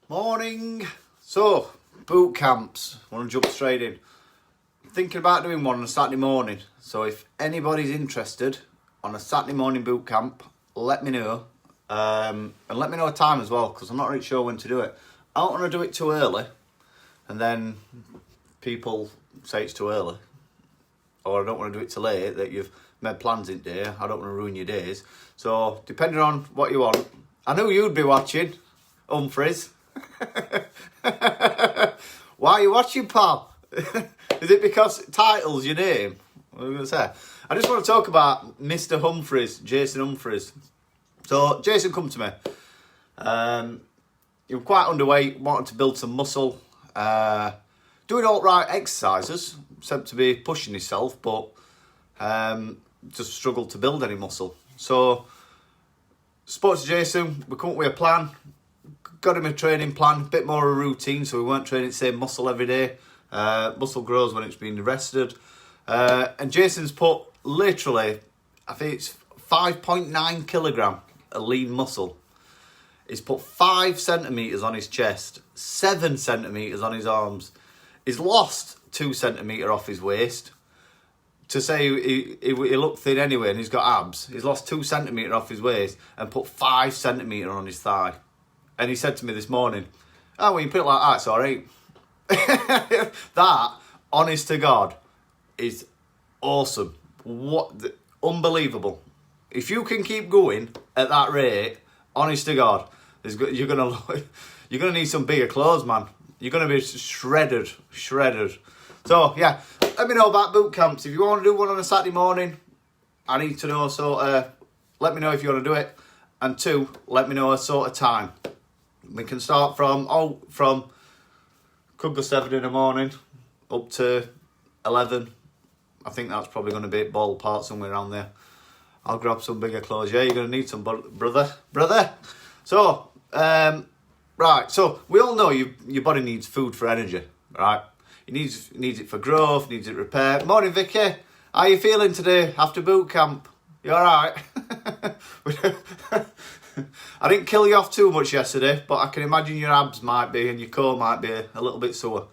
Morning. So, boot camps. I want to jump straight in. I'm thinking about doing one on a Saturday morning. So if anybody's interested on a Saturday morning boot camp, let me know. And let me know a time as well, because I'm not really sure when to do it. I don't want to do it too early, and then people say it's too early. Or I don't want to do it too late, that you've made plans in day. I don't want to ruin your days. So, depending on what you want. I knew you'd be watching, Humpries. Why are you watching, pal? Is it because title's your name? What was I going to say? I just want to talk about Mr. Humpries, Jason Humpries. So, Jason come to me. He was quite underweight, wanted to build some muscle. Doing all right exercises, said to be pushing himself, but just struggled to build any muscle. So, spoke to Jason, we come up with a plan. Got him a training plan, a bit more of a routine, so we weren't training the same muscle every day. Muscle grows when it's been rested. And Jason's put literally, I think it's 5.9 kilogram of lean muscle. He's put 5 centimetres on his chest, 7 centimetres on his arms. He's lost 2 centimetres off his waist. To say he looked thin anyway and he's got abs, he's lost 2 centimetres off his waist and put 5 centimetres on his thigh. And he said to me this morning, "Oh, well, you put it like that, it's all right." That, honest to God, is awesome. Unbelievable. If you can keep going at that rate, honest to God, you're gonna need some bigger clothes, man. You're gonna be shredded. So yeah, let me know about boot camps. If you want to do one on a Saturday morning, I need to know. So let me know if you want to do it, and 2, let me know a sort of time. We can start from could go 7 in the morning up to 11. I think that's probably going to be ballpark somewhere around there. I'll grab some bigger clothes. Yeah, you're going to need some, brother. So, right. So we all know your body needs food for energy, right? It needs it for growth, needs it repair. Morning, Vicky. How are you feeling today after boot camp? You all right? I didn't kill you off too much yesterday, but I can imagine your abs might be and your core might be a little bit sore.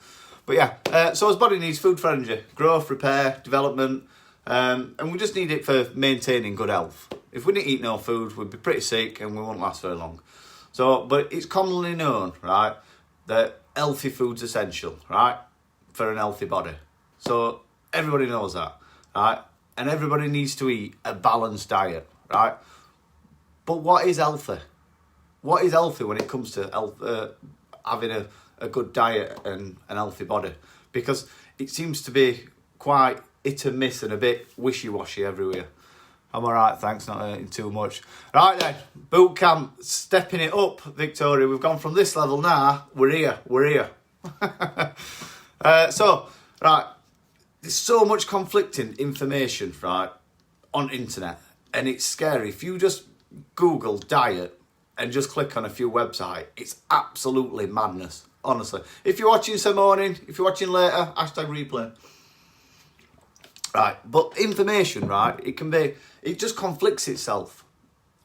But yeah, so his body needs food for energy, growth, repair, development, and we just need it for maintaining good health. If we didn't eat no food, we'd be pretty sick and we won't last very long. So, but it's commonly known, right, that healthy food's essential, right, for an healthy body. So everybody knows that, right, and everybody needs to eat a balanced diet, right. But what is healthy? What is healthy when it comes to health, having a good diet and an healthy body? Because it seems to be quite hit and miss and a bit wishy-washy everywhere. I'm all right, thanks, not eating too much. Right then, boot camp, stepping it up, Victoria. We've gone from this level now, we're here. So, right, there's so much conflicting information, right, on internet. And it's scary. If you just Google diet and just click on a few websites, it's absolutely madness, honestly. If you're watching some morning, if you're watching later, #replay. Right, but information, right, it just conflicts itself.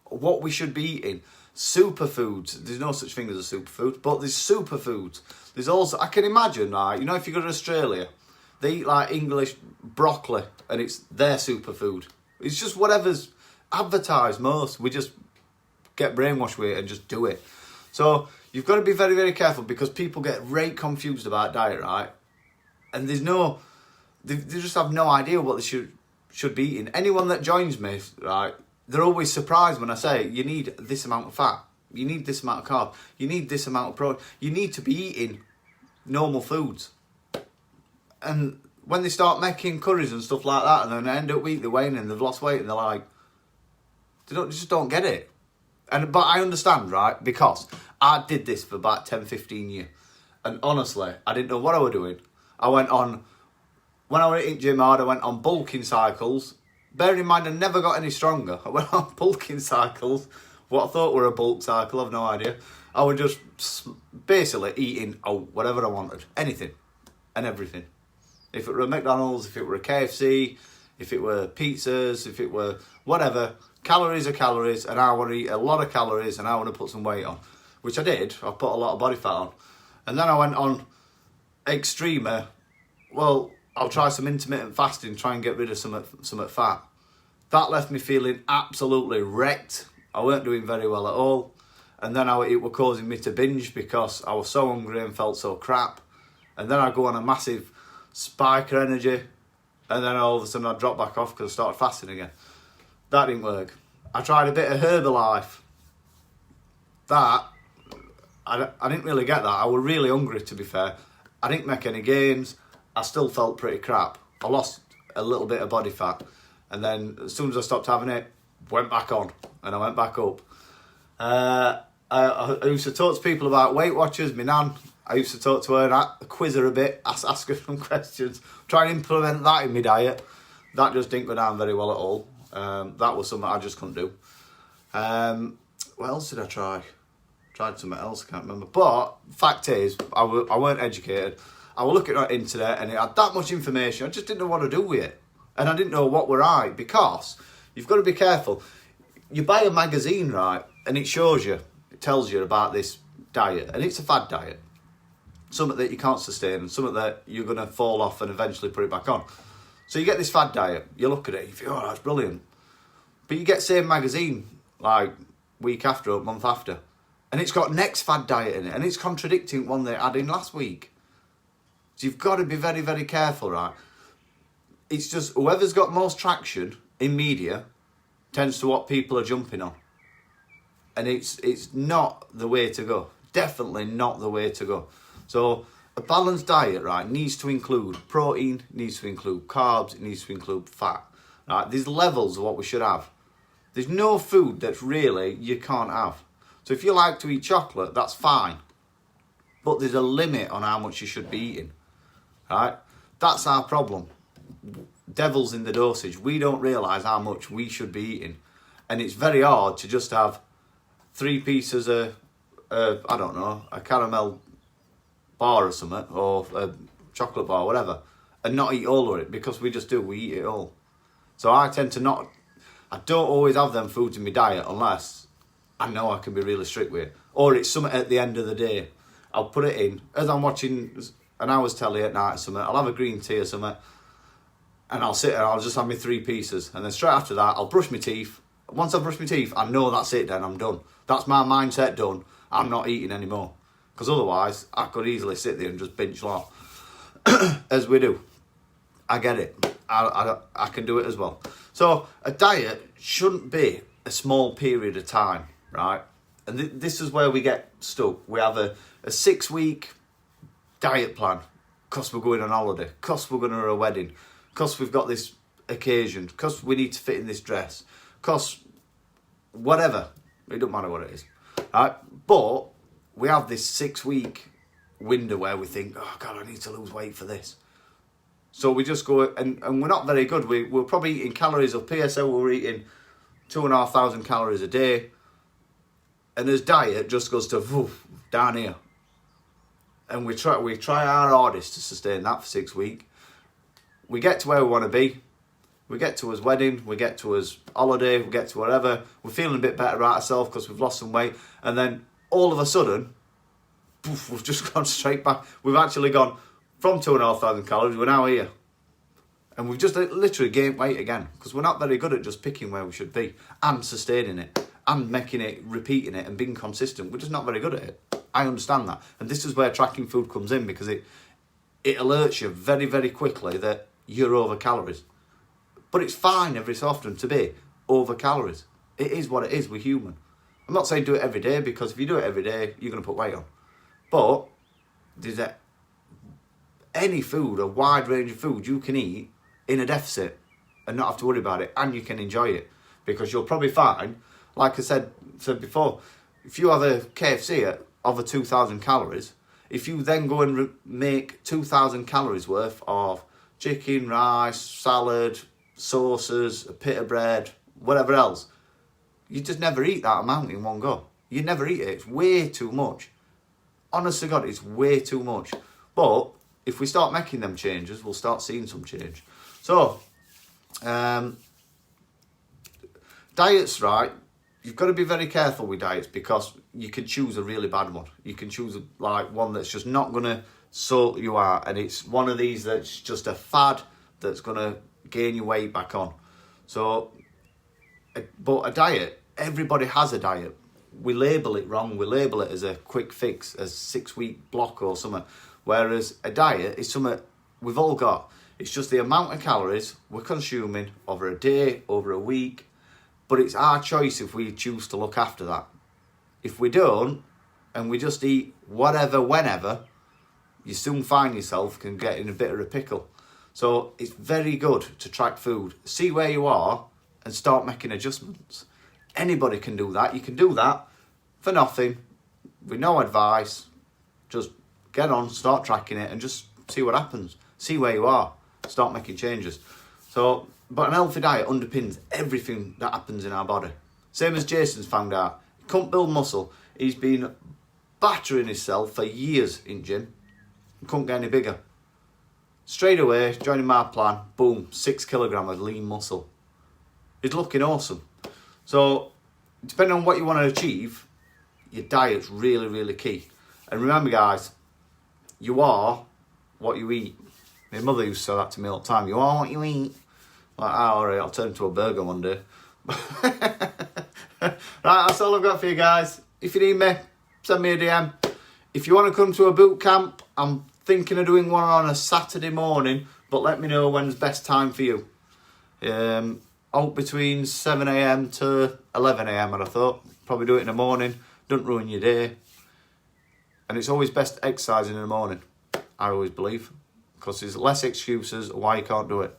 What we should be eating. Superfoods, there's no such thing as a superfood, but there's superfoods. There's also, I can imagine, right, you know, if you go to Australia, they eat like English broccoli and it's their superfood. It's just whatever's advertised most. We just get brainwashed with it and just do it. So you've got to be very, very careful because people get right confused about diet, right? And they just have no idea what they should be eating. Anyone that joins me, right, they're always surprised when I say you need this amount of fat, you need this amount of carb, you need this amount of protein. You need to be eating normal foods. And when they start making curries and stuff like that, and then they end up eating the weight and they've lost weight, and they're like, they just don't get it. But I understand, right? Because I did this for about 10, 15 years. And honestly, I didn't know what I was doing. When I was eating gym hard, I went on bulking cycles. Bearing in mind, I never got any stronger. I went on bulking cycles. What I thought were a bulk cycle, I've no idea. I was just basically eating whatever I wanted. Anything and everything. If it were a McDonald's, if it were a KFC, if it were pizzas, if it were whatever, calories are calories, and I want to eat a lot of calories and I want to put some weight on. which I did. I put a lot of body fat on. And then I went on extremer. Well, I'll try some intermittent fasting, try and get rid of some fat. That left me feeling absolutely wrecked. I weren't doing very well at all. And then it was causing me to binge because I was so hungry and felt so crap. And then I go on a massive spike of energy. And then all of a sudden I drop back off because I started fasting again. That didn't work. I tried a bit of Herbalife. That, I didn't really get that. I was really hungry, to be fair. I didn't make any gains. I still felt pretty crap. I lost a little bit of body fat. And then as soon as I stopped having it, went back on. And I went back up. I used to talk to people about Weight Watchers. My nan, I used to talk to her and quiz her a bit, ask her some questions, try and implement that in my diet. That just didn't go down very well at all. That was something I just couldn't do. What else did I try? Tried something else, I can't remember. But fact is, I weren't educated. I was looking at the internet and it had that much information. I just didn't know what to do with it. And I didn't know what were right, because you've got to be careful. You buy a magazine, right, and it shows you, it tells you about this diet, and it's a fad diet. Something that you can't sustain and something that you're going to fall off and eventually put it back on. So you get this fad diet, you look at it, you think, oh, that's brilliant. But you get the same magazine, like, week after or month after, and it's got next fad diet in it, and it's contradicting one they had in last week. So you've got to be very, very careful, right? It's just whoever's got most traction in media tends to what people are jumping on. And it's not the way to go. Definitely not the way to go. So a balanced diet, right, needs to include protein, needs to include carbs, it needs to include fat. Right? There's levels of what we should have. There's no food that's really you can't have. So if you like to eat chocolate, that's fine. But there's a limit on how much you should be eating. Right? That's our problem. Devil's in the dosage. We don't realise how much we should be eating. And it's very hard to just have 3 pieces of, I don't know, a caramel bar or something, or a chocolate bar, whatever, and not eat all of it, because we just do, we eat it all. So I tend to not, I don't always have them foods in my diet unless I know I can be really strict with it. Or it's something at the end of the day. I'll put it in, as I'm watching an hour's telly at night or something, I'll have a green tea or something, and I'll sit there, I'll just have my 3 pieces. And then straight after that, I'll brush my teeth. Once I've brushed my teeth, I know that's it then, I'm done. That's my mindset done. I'm not eating anymore. Because otherwise, I could easily sit there and just binge lot. As we do. I get it. I can do it as well. So, a diet shouldn't be a small period of time, right? And this is where we get stuck. We have a 6-week diet plan. Because we're going on holiday. Because we're going to a wedding. Because we've got this occasion. Because we need to fit in this dress. Because whatever. It doesn't matter what it is. Right? But we have this 6-week window where we think, oh God, I need to lose weight for this. So we just go, and we're not very good. We're probably eating calories of PSO, we're eating 2,500 calories a day. And as diet just goes to woof, down here. And we try our hardest to sustain that for 6 weeks. We get to where we want to be. We get to his wedding, we get to his holiday, we get to whatever. We're feeling a bit better about ourselves because we've lost some weight. And then all of a sudden, poof, we've just gone straight back. We've actually gone from 2,500 calories, we're now here. And we've just literally gained weight again. Because we're not very good at just picking where we should be. And sustaining it. And making it, repeating it and being consistent. We're just not very good at it. I understand that. And this is where tracking food comes in. Because it alerts you very, very quickly that you're over calories. But it's fine every so often to be over calories. It is what it is. We're human. I'm not saying do it every day, because if you do it every day, you're going to put weight on. But there's any food, a wide range of food you can eat in a deficit and not have to worry about it, and you can enjoy it. Because you'll probably find, like I said before, if you have a KFC at over 2,000 calories, if you then go and make 2,000 calories worth of chicken, rice, salad, sauces, a bit of bread, whatever else, you just never eat that amount in one go. You never eat it. It's way too much. Honest to God, it's way too much. But if we start making them changes, we'll start seeing some change. So, diets, right, you've got to be very careful with diets, because you can choose a really bad one. You can choose like one that's just not going to sort you out, and it's one of these that's just a fad that's going to gain your weight back on. So, but a diet, everybody has a diet. We label it wrong. We label it as a quick fix, a 6-week block or something. Whereas a diet is something we've all got. It's just the amount of calories we're consuming over a day, over a week. But it's our choice if we choose to look after that. If we don't, and we just eat whatever, whenever, you soon find yourself can get in a bit of a pickle. So it's very good to track food. See where you are and start making adjustments. Anybody can do that. You can do that for nothing, with no advice. Just get on, start tracking it, and just see what happens. See where you are. Start making changes. So, but an healthy diet underpins everything that happens in our body. Same as Jason's found out. He can't build muscle. He's been battering himself for years in gym. He couldn't get any bigger. Straight away, joining my plan, boom, 6 kilograms of lean muscle. He's looking awesome. So, depending on what you want to achieve, your diet's really, really key. And remember, guys, you are what you eat. My mother used to say that to me all the time. You are what you eat. Like, alright, I'll turn into a burger one day. Right, that's all I've got for you guys. If you need me, send me a DM. If you want to come to a boot camp, I'm thinking of doing one on a Saturday morning, but let me know when's best time for you. Out between 7 a.m. to 11 a.m. and I thought, probably do it in the morning, don't ruin your day. And it's always best exercising in the morning, I always believe, because there's less excuses why you can't do it.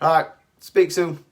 Alright, speak soon.